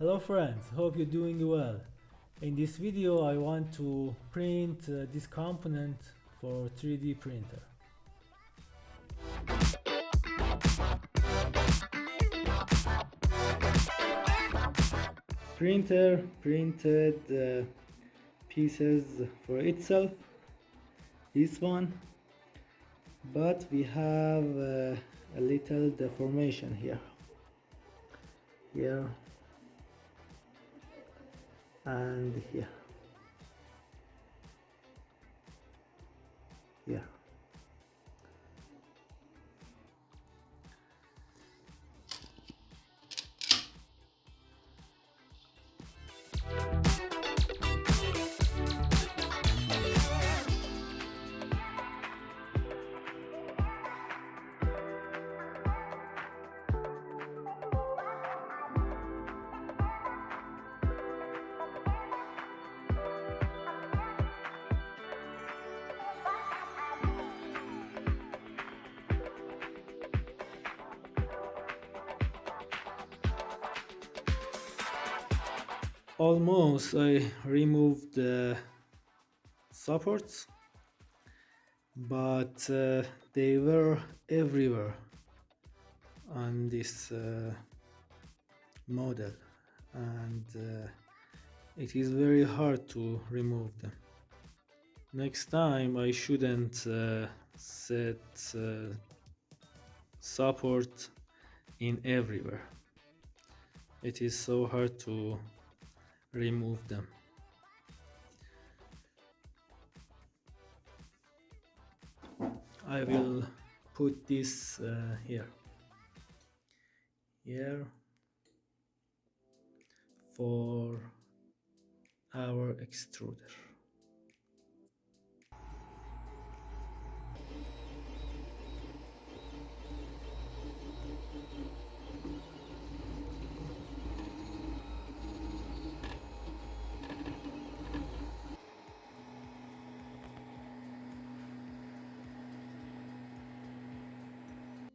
Hello friends, hope you're doing well. In this video I want to print this component for 3D printer. Printer printed pieces for itself, this one, but we have a little deformation here and here. Almost I removed the supports, but they were everywhere on this model, and it is very hard to remove them. Next time I shouldn't set support in everywhere. It is so hard to remove them. I will put this here for our extruder.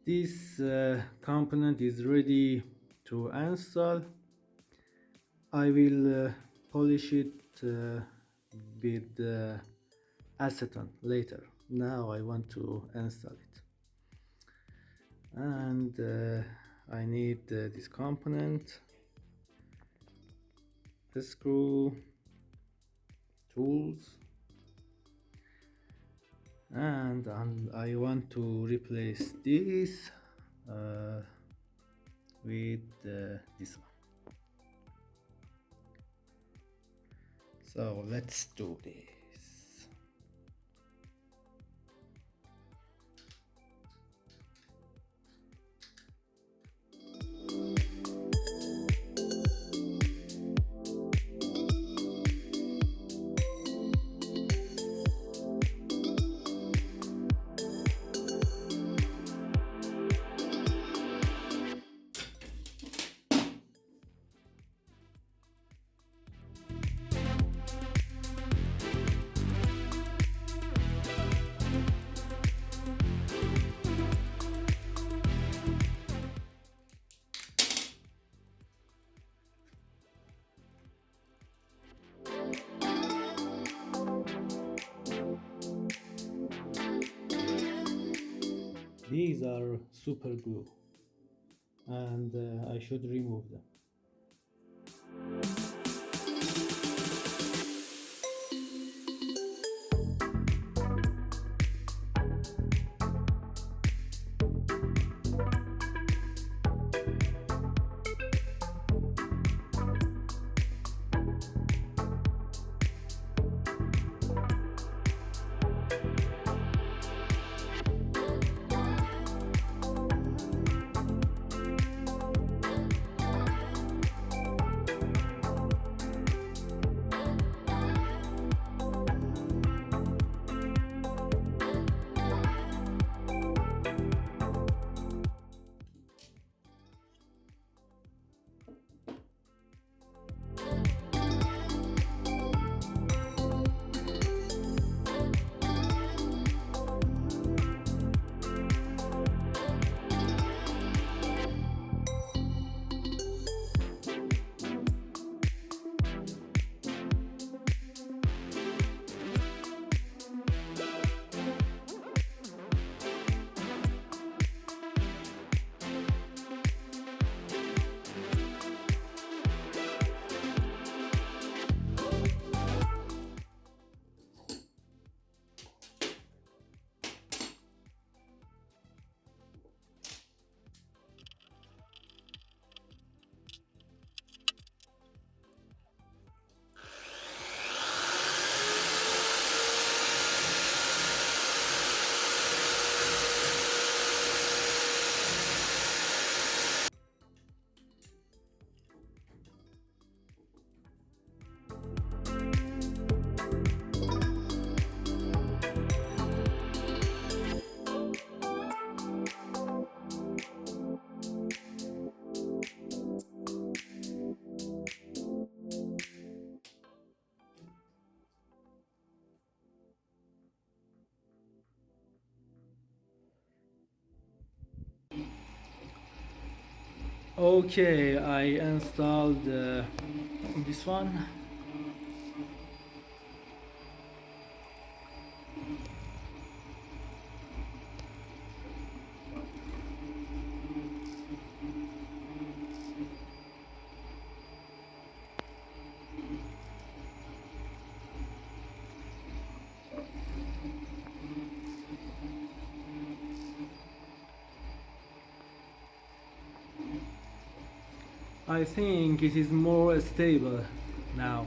This component is ready to install. I will polish it with acetone later. Now I want to install it, and I need this component, the screw, tools, and I want to replace this with this one. So let's do this. These are super glue, and I should remove them. Okay, I installed this one. I think it is more stable now.